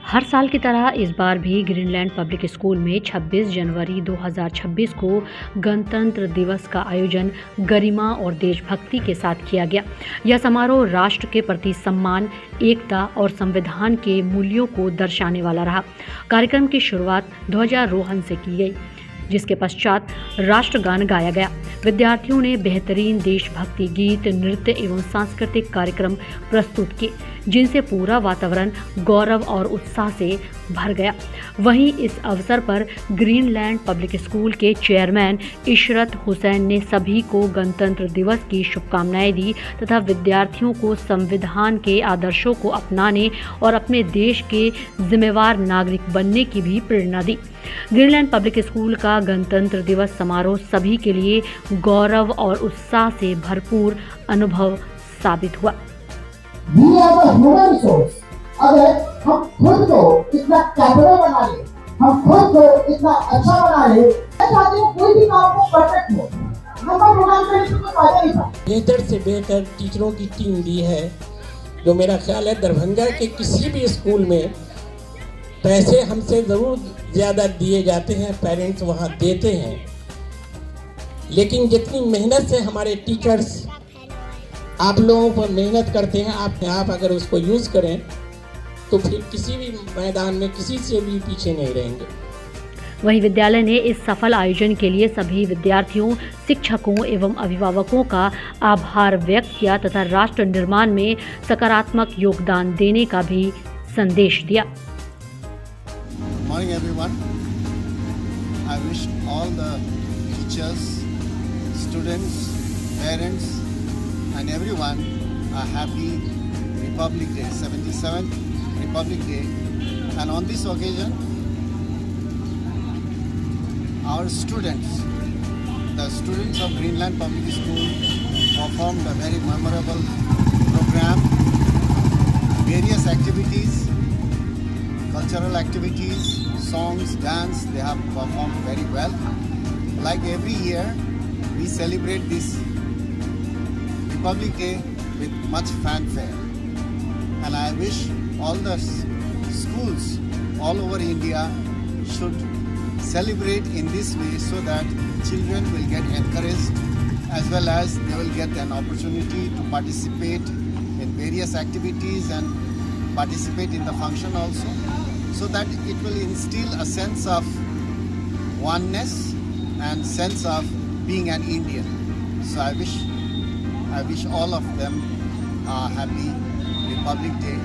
हर साल की तरह इस बार भी ग्रीनलैंड पब्लिक स्कूल में 26 जनवरी 2026 को गणतंत्र दिवस का आयोजन गरिमा और देशभक्ति के साथ किया गया। यह समारोह राष्ट्र के प्रति सम्मान, एकता और संविधान के मूल्यों को दर्शाने वाला रहा। कार्यक्रम की शुरुआत ध्वजारोहण से की गई, जिसके पश्चात राष्ट्रगान गाया गया। विद्यार्थियों ने बेहतरीन देशभक्ति गीत, नृत्य एवं सांस्कृतिक कार्यक्रम प्रस्तुत किए, जिनसे पूरा वातावरण गौरव और उत्साह से भर गया। वहीं इस अवसर पर ग्रीनलैंड पब्लिक स्कूल के चेयरमैन इशरत हुसैन ने सभी को गणतंत्र दिवस की शुभकामनाएं दी तथा विद्यार्थियों को संविधान के आदर्शों को अपनाने और अपने देश के जिम्मेवार नागरिक बनने की भी प्रेरणा दी। ग्रीनलैंड पब्लिक स्कूल का गणतंत्र दिवस समारोह सभी के लिए गौरव और उत्साह से भरपूर अनुभव साबित हुआ। अगर हम खुद को इतना कैपेबल बना ले, हम खुद को इतना अच्छा बना ले, मैं चाहती हूँ कोई भी काम को परफेक्ट हो। नंबर प्रोग्राम करने से कोई फायदा नहीं था। बेहतर से बेहतर टीचरों की टीम दी है, जो मेरा ख्याल है दरभंगा के किसी भी स्कूल में पैसे हमसे ज़रूर ज़्यादा दिए जाते हैं, पेरेंट्स वहाँ देते हैं, लेकिन जितनी मेहनत से हमारे टीचर्स आप लोगों पर मेहनत करते हैं, आप अगर उसको यूज़ करें तो फिर किसी भी मैदान में किसी से भी पीछे नहीं रहेंगे। वहीं विद्यालय ने इस सफल आयोजन के लिए सभी विद्यार्थियों, शिक्षकों एवं अभिभावकों का आभार व्यक्त किया तथा राष्ट्र निर्माण में सकारात्मक योगदान देने का भी संदेश दिया। Morning everyone. I wish all the teachers, students, parents and everyone a happy Republic Day, 77th Republic Day. And on this occasion, our students, the students of Greenland Public School performed a very memorable program, various activities, cultural activities, songs, dance, they have performed very well. Like every year, we celebrate this Republic Day with much fanfare. And I wish all the schools all over India should celebrate in this way so that children will get encouraged as well as they will get an opportunity to participate in various activities and participate in the function also, so that it will instill a sense of oneness and sense of being an Indian. So I wish all of them a happy Republic Day.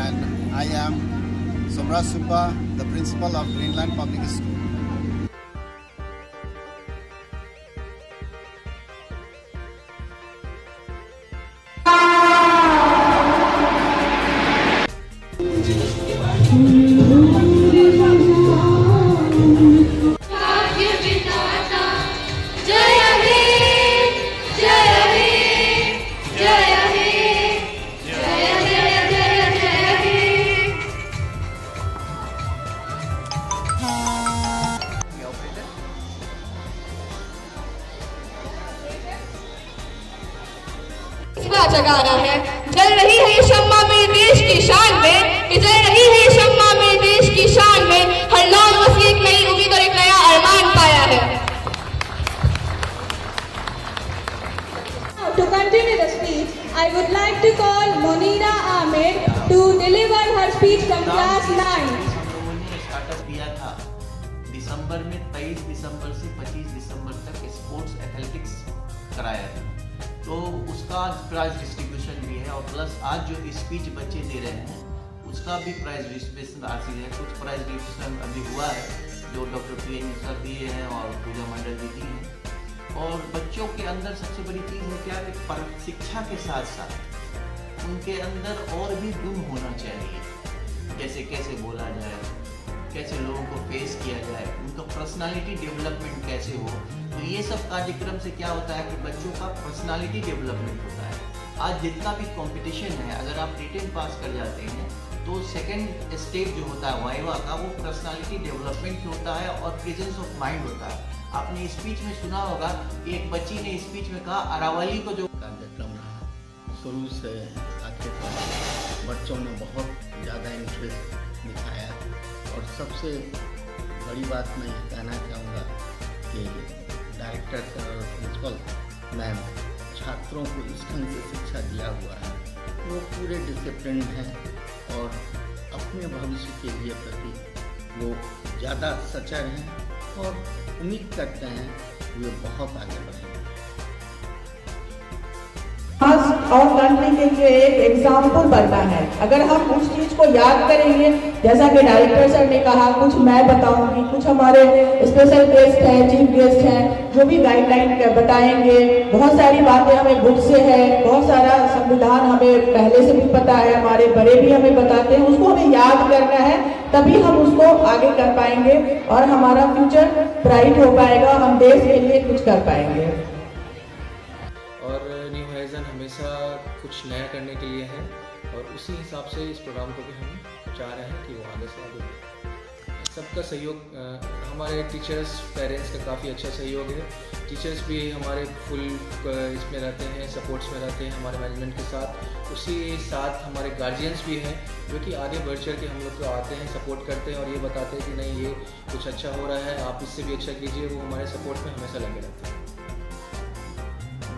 And I am Somra Supa, the principal of Greenland Public School. जगाना है, जल रही है शम्मा मेरे देश की शान में, जल रही है शम्मा मेरे देश की शान में, हर नौजवान उसकी एक नई उम्मीद और एक नया अरमान पाया है। To continue the speech, I would like to call Monira Ahmed to deliver her speech from class 9. लोगों ने स्टार्टअप किया था दिसंबर में, 23 दिसंबर से 25 दिसंबर तक स्पोर्ट्स एथलेटिक्स कराया था, तो उसका प्राइज डिस्ट्रीब्यूशन भी है और प्लस आज जो स्पीच बच्चे दे रहे हैं उसका भी प्राइज डिस्ट्रीब्यूशन हासिल है। कुछ प्राइज डिस्ट्रीब्यूशन अभी हुआ है जो डॉक्टर PN सर दिए हैं और पूजा मंडल भी दी हैं। और बच्चों के अंदर सबसे बड़ी चीज़ है क्या कि शिक्षा के साथ साथ उनके अंदर और भी गुण होना चाहिए, जैसे कैसे बोला जाए, कैसे लोगों को फेस किया जाए, उनका पर्सनालिटी डेवलपमेंट कैसे हो। तो ये सब कार्यक्रम से क्या होता है कि बच्चों का पर्सनालिटी डेवलपमेंट होता है। आज जितना भी कंपटीशन है, अगर आप रिटेन पास कर जाते हैं तो सेकंड स्टेप जो होता है वाइवा का, वो पर्सनालिटी डेवलपमेंट होता है और प्रेजेंस ऑफ माइंड होता है। आपने स्पीच में सुना होगा कि एक बच्ची ने स्पीच में कहा अरावली को जो कार्यक्रम रहा शुरू से आखिर तक बच्चों ने बहुत ज़्यादा इंटरेस्ट दिखाया। और सबसे बड़ी बात मैं ये कहना चाहूँगा कि डायरेक्टर सर और प्रिंसिपल मैम छात्रों को इस ढंग से शिक्षा दिया हुआ है, वो पूरे डिसिप्लिन हैं और अपने भविष्य के लिए प्रति वो ज़्यादा सचर हैं और उम्मीद करते हैं वे बहुत आगे बढ़ेंगे। और कंट्री के लिए एक एग्जाम्पल बनना है। अगर हम उस चीज़ को याद करेंगे, जैसा कि डायरेक्टर सर ने कहा, कुछ मैं बताऊंगी, कुछ हमारे स्पेशल गेस्ट हैं, चीफ गेस्ट हैं, जो भी गाइडलाइन बताएंगे। बहुत सारी बातें हमें बुक से है, बहुत सारा संविधान हमें पहले से भी पता है, हमारे बड़े भी हमें बताते हैं, उसको हमें याद करना है, तभी हम उसको आगे कर पाएंगे और हमारा फ्यूचर ब्राइट हो पाएगा, हम देश के लिए कुछ कर पाएंगे। और न्यू होराइजन हमेशा कुछ नया करने के लिए है और उसी हिसाब से इस प्रोग्राम को भी हम चाह रहे हैं कि वो आगे से आगे बढ़े। सबका सहयोग, हमारे टीचर्स पेरेंट्स का काफ़ी अच्छा सहयोग है। टीचर्स भी हमारे फुल इसमें रहते हैं, सपोर्ट्स में रहते हैं हमारे मैनेजमेंट के साथ। उसी साथ हमारे गार्जियंस भी हैं जो कि आगे बढ़ चढ़ के हम लोग को आते हैं, सपोर्ट करते हैं और ये बताते हैं कि नहीं ये कुछ अच्छा हो रहा है, आप इससे भी अच्छा कीजिए। वो हमारे सपोर्ट में हमेशा लगे रहते हैं।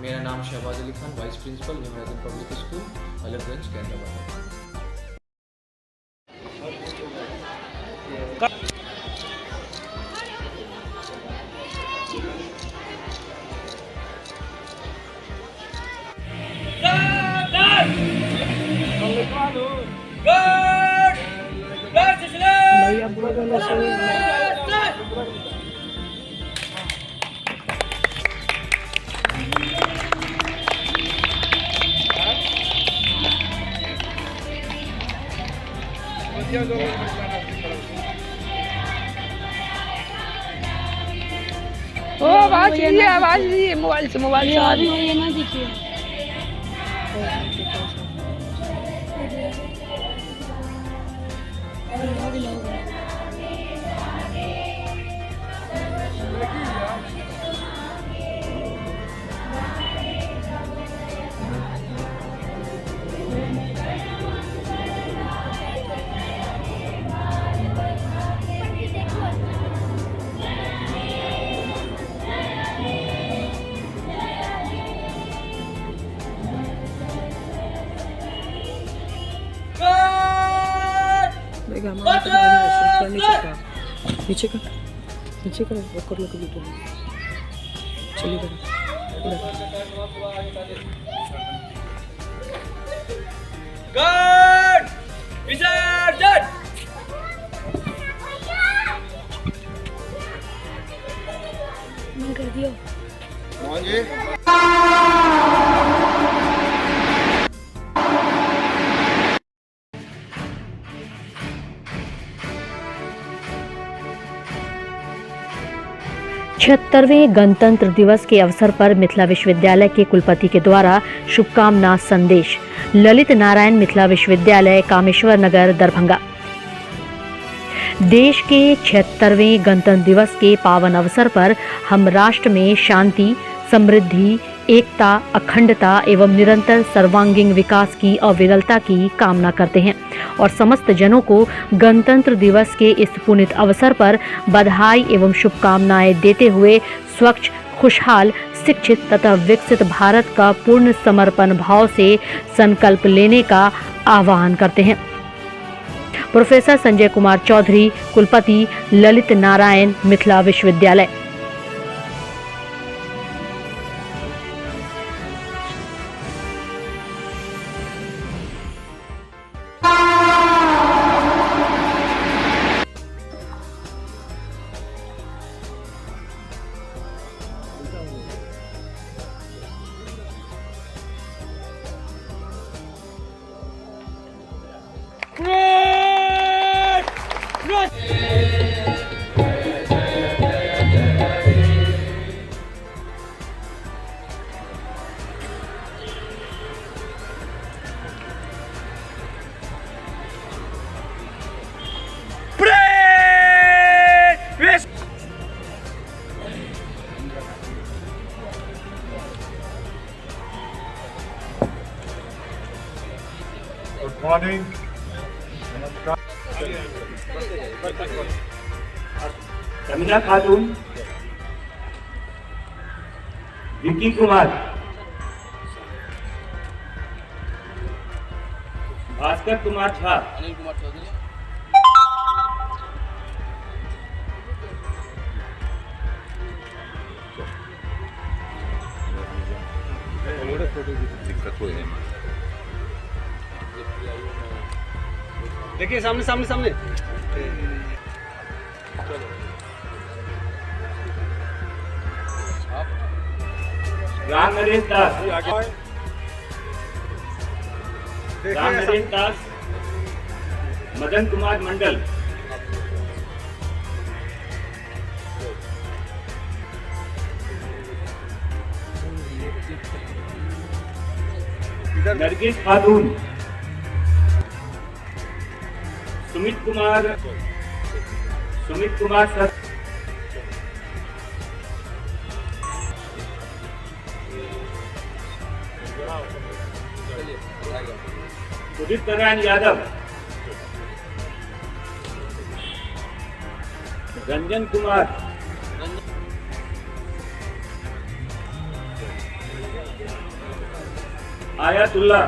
मेरा नाम Shahbaz Ali Khan, vice principal New Horizon Public School, Alagganj, कैंद्राबाद। ओ आवाज दीजिए मोबाइल से आ रही है ना, देखिए। नीचे कर वो कर लो कभी तो चलिए गार्ड विसर्जन। मैं कर दिया मोहन जी। छिहत्तरवें गणतंत्र दिवस के अवसर पर मिथिला विश्वविद्यालय के कुलपति के द्वारा शुभकामना संदेश। ललित नारायण मिथिला विश्वविद्यालय, कामेश्वर नगर, दरभंगा। देश के 76वें गणतंत्र दिवस के पावन अवसर पर हम राष्ट्र में शांति, समृद्धि, एकता, अखंडता एवं निरंतर सर्वांगीण विकास की अविरलता की कामना करते हैं और समस्त जनों को गणतंत्र दिवस के इस पुनीत अवसर पर बधाई एवं शुभकामनाएं देते हुए स्वच्छ, खुशहाल, शिक्षित तथा विकसित भारत का पूर्ण समर्पण भाव से संकल्प लेने का आह्वान करते हैं। प्रोफेसर संजय कुमार चौधरी, कुलपति, ललित नारायण मिथिला विश्वविद्यालय। Good morning. समीना खातून, विक्की कुमार, भास्कर कुमार झा, अनिल कुमार चौधरी, देखिए सामने सामने सामने। राम नरेश दास, राम नरेश दास, मदन कुमार मंडल, नरगिस खातून, सुमित कुमार सर, उदित नारायण यादव, रंजन कुमार, आयतुल्ला,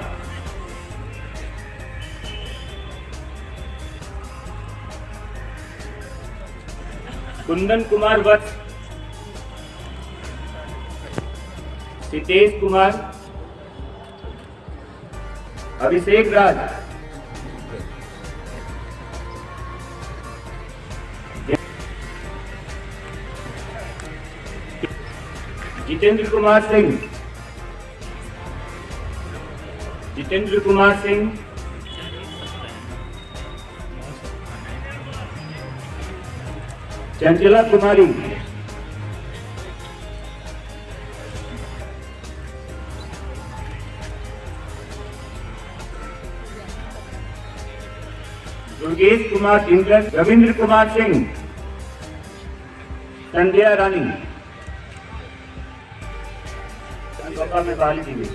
कुंदन कुमार वत्स, सितेश कुमार, अभिषेक राज, जितेंद्र कुमार सिंह, चंचला कुमारी, दुर्गेश कुमार जिंदल, रविंद्र कुमार सिंह, संध्या रानी, में बाली दी गई।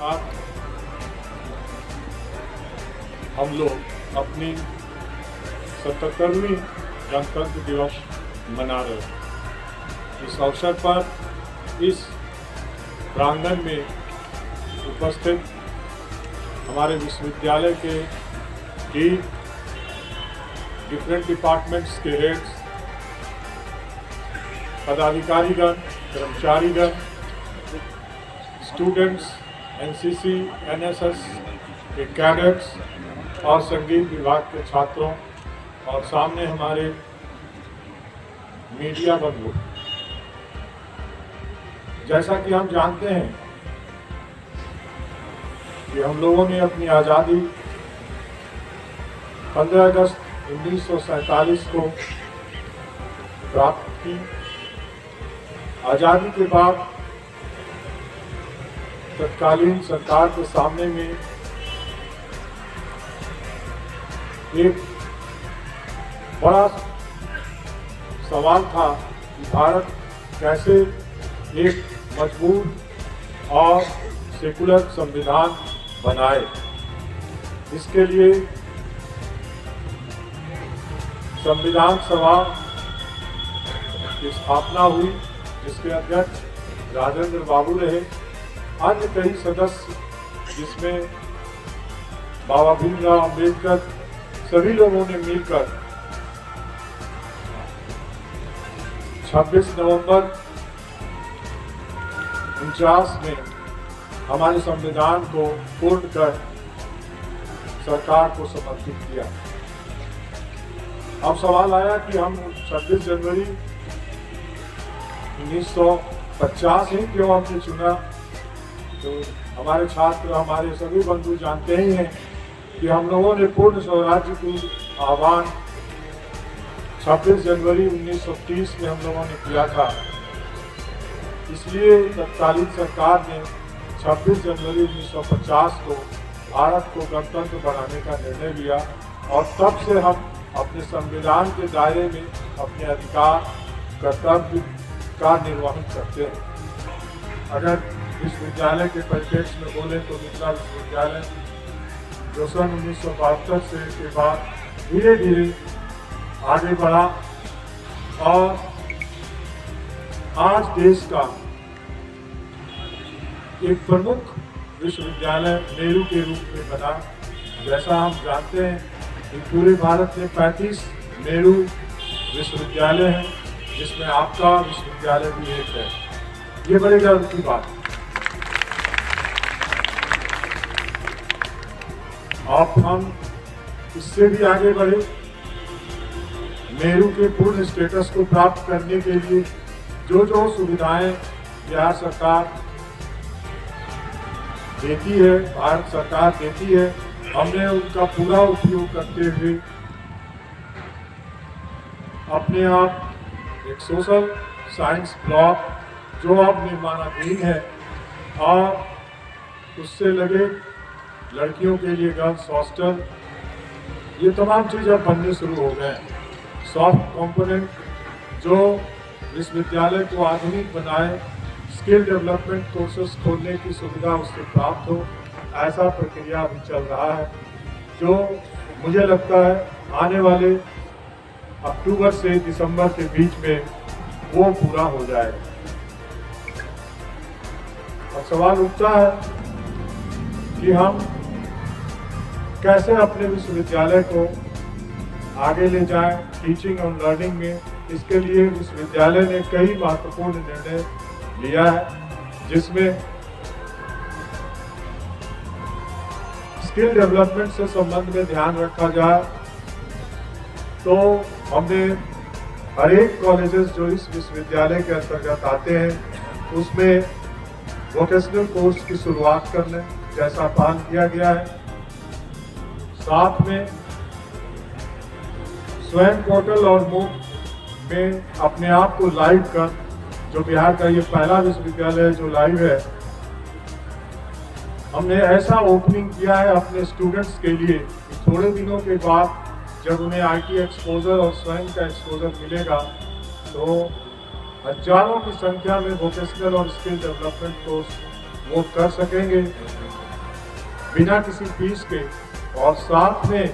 आज हम लोग अपनी 77वीं गणतंत्र दिवस मना रहे हैं। इस अवसर पर इस प्रांगण में उपस्थित हमारे विश्वविद्यालय के डीन, डिफरेंट डिपार्टमेंट्स के हेड्स, पदाधिकारीगण, कर्मचारीगण, स्टूडेंट्स, एनसीसी, एनएसएस के कैडेट्स और संगीत विभाग के छात्रों और सामने हमारे मीडिया बंधु, जैसा कि हम जानते हैं कि हम लोगों ने अपनी आज़ादी 15 अगस्त 1947 को प्राप्त की। आज़ादी के बाद तत्कालीन सरकार के सामने में एक बड़ा सवाल था कि भारत कैसे एक मजबूत और सेकुलर संविधान बनाए। इसके लिए संविधान सभा की स्थापना हुई, जिसके अध्यक्ष राजेंद्र बाबू रहे। अन्य कई सदस्य, जिसमें बाबा भीमराव अम्बेडकर, सभी लोगों ने मिलकर 26 नवंबर 49 में हमारे संविधान को पूर्ण कर सरकार को समर्पित किया। अब सवाल आया कि हम 26 जनवरी 1950 ही क्यों हमने चुना। तो हमारे छात्र, हमारे सभी बंधु जानते ही हैं कि हम लोगों ने पूर्ण स्वराज्य का आह्वान 26 जनवरी 1930 में हम लोगों ने किया था। इसलिए तत्कालीन सरकार ने 26 जनवरी 1950 को भारत को गणतंत्र बनाने का निर्णय लिया और तब से हम अपने संविधान के दायरे में अपने अधिकार, कर्तव्य का निर्वहन करते हैं। अगर विश्वविद्यालय के परिप्रेक्ष्य में बोले तो मिथिला विश्वविद्यालय जो सन 1972 से के बाद धीरे धीरे आगे बढ़ा और आज देश का एक प्रमुख विश्वविद्यालय नेहरू के रूप में बना। जैसा हम जानते हैं कि पूरे भारत में 35 नेहरू विश्वविद्यालय हैं, जिसमें आपका विश्वविद्यालय भी एक है। ये बड़े गर्व की बात है। अब हम इससे भी आगे बढ़े, नेहरू के पूर्ण स्टेटस को प्राप्त करने के लिए जो जो सुविधाएं बिहार सरकार देती है, भारत सरकार देती है, हमने उनका पूरा उपयोग करते हुए अपने आप एक सोशल साइंस ब्लॉक जो अब निर्माणाधीन है और उससे लगे लड़कियों के लिए गर्ल्स हॉस्टल, ये तमाम चीज़ अब बनने शुरू हो गए हैं। सॉफ्ट कंपोनेंट जो विश्वविद्यालय को आधुनिक बनाए, स्किल डेवलपमेंट कोर्सेज खोलने की सुविधा उससे प्राप्त हो, ऐसा प्रक्रिया अभी चल रहा है, जो मुझे लगता है आने वाले अक्टूबर से दिसंबर के बीच में वो पूरा हो जाएगा। अब सवाल उठता है कि हम कैसे अपने विश्वविद्यालय को आगे ले जाएं टीचिंग और लर्निंग में। इसके लिए विश्वविद्यालय ने कई महत्वपूर्ण निर्णय लिया है, जिसमें स्किल डेवलपमेंट से संबंध में ध्यान रखा जाए तो हमने हर एक कॉलेजेस जो इस विश्वविद्यालय के अंतर्गत आते हैं उसमें वोकेशनल कोर्स की शुरुआत करने जैसा पहल किया गया है। साथ में स्वयं पोर्टल और मूक में अपने आप को लाइव कर, जो बिहार का ये पहला विश्वविद्यालय है जो लाइव है, हमने ऐसा ओपनिंग किया है अपने स्टूडेंट्स के लिए। थोड़े दिनों के बाद जब उन्हें आईटी एक्सपोजर और स्वयं का एक्सपोजर मिलेगा तो हजारों की संख्या में वोकेशनल और स्किल डेवलपमेंट कोर्स वो कर सकेंगे बिना किसी फीस के, और साथ में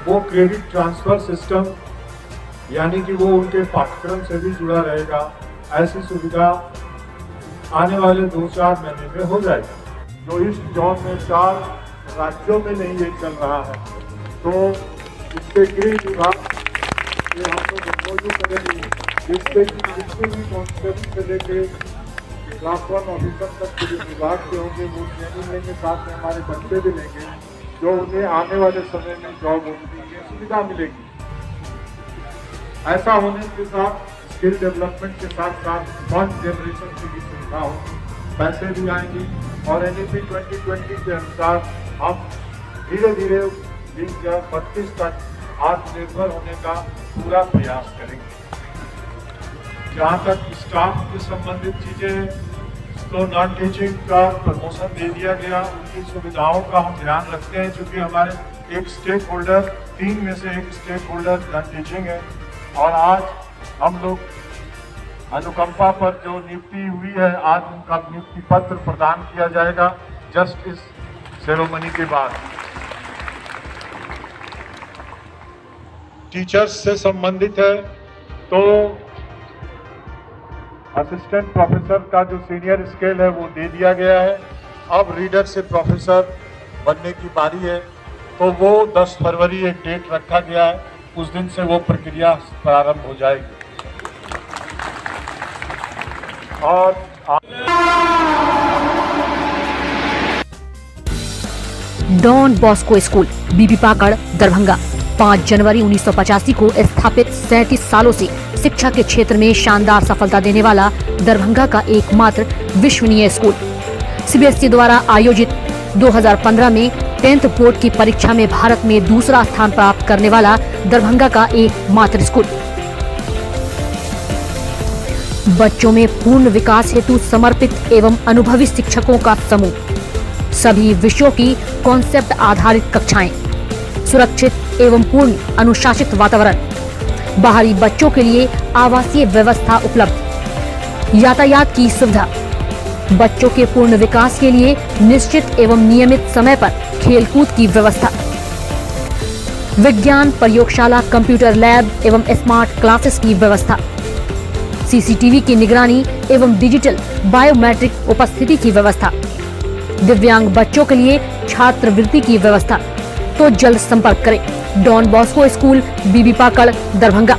वो क्रेडिट ट्रांसफर सिस्टम यानी कि वो उनके पाठ्यक्रम से भी जुड़ा रहेगा। ऐसी सुविधा आने वाले 2-4 महीने में हो जाएगी। जो इस जोन में 4 राज्यों में नहीं ये चल रहा है, तो इसके गृह विभाग ये हम लोग मौजूद करेंगे, जिससे कि जितने भी कॉन्सेप्ट से लेके क्लास 1 ऑफिसर तक के जो विभाग के होंगे वो ट्रेनिंग लेंगे, साथ में हमारे बच्चे भी लेंगे, जो उन्हें आने वाले समय में जॉब होने की सुविधा मिलेगी। ऐसा होने के साथ स्किल डेवलपमेंट के साथ साथ फंड जनरेशन की भी सुविधा होगी, पैसे भी आएंगी और NEP 2020 के अनुसार हम धीरे धीरे 2032 तक आत्मनिर्भर होने का पूरा प्रयास करेंगे। जहाँ तक स्टाफ से संबंधित चीजें, तो नॉन टीचिंग का प्रमोशन दे दिया गया, उनकी सुविधाओं का हम ध्यान रखते हैं, क्योंकि हमारे एक स्टेक होल्डर 3 में से एक स्टेक होल्डर नॉन टीचिंग है। और आज हम लोग अनुकंपा पर जो नियुक्ति हुई है, आज उनका नियुक्ति पत्र प्रदान किया जाएगा जस्ट इस सेरेमनी के बाद। टीचर्स से संबंधित है तो असिस्टेंट प्रोफेसर का जो सीनियर स्केल है वो दे दिया गया है। अब रीडर से प्रोफेसर बनने की बारी है, तो वो 10 फरवरी एक डेट रखा गया है, उस दिन से वो प्रक्रिया प्रारंभ हो जाएगी। और डॉन बॉस्को स्कूल बीबी पाकड़ दरभंगा 5 जनवरी 1985 को स्थापित 37 सालों से शिक्षा के क्षेत्र में शानदार सफलता देने वाला दरभंगा का एकमात्र विश्वसनीय स्कूल। सीबीएसई द्वारा आयोजित 2015 में 10th बोर्ड की परीक्षा में भारत में दूसरा स्थान प्राप्त करने वाला दरभंगा का एकमात्र स्कूल। बच्चों में पूर्ण विकास हेतु समर्पित एवं अनुभवी शिक्षकों का समूह, सभी विषयों की कॉन्सेप्ट आधारित कक्षाएं, सुरक्षित एवं पूर्ण अनुशासित वातावरण, बाहरी बच्चों के लिए आवासीय व्यवस्था उपलब्ध, यातायात की सुविधा, बच्चों के पूर्ण विकास के लिए निश्चित एवं नियमित समय पर खेलकूद की व्यवस्था, विज्ञान प्रयोगशाला, कंप्यूटर लैब एवं स्मार्ट क्लासेस की व्यवस्था, सीसीटीवी की निगरानी एवं डिजिटल बायोमेट्रिक उपस्थिति की व्यवस्था, दिव्यांग बच्चों के लिए छात्रवृत्ति की व्यवस्था। तो जल्द संपर्क करें डॉन बॉस्को स्कूल, बीबी पाकड़, दरभंगा।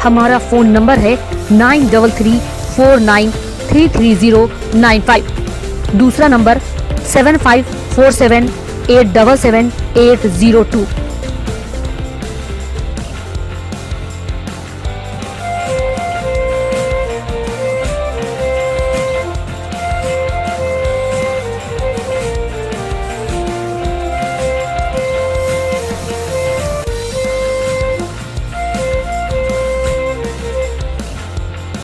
हमारा फोन नंबर है 9334933095। दूसरा नंबर 7547877802।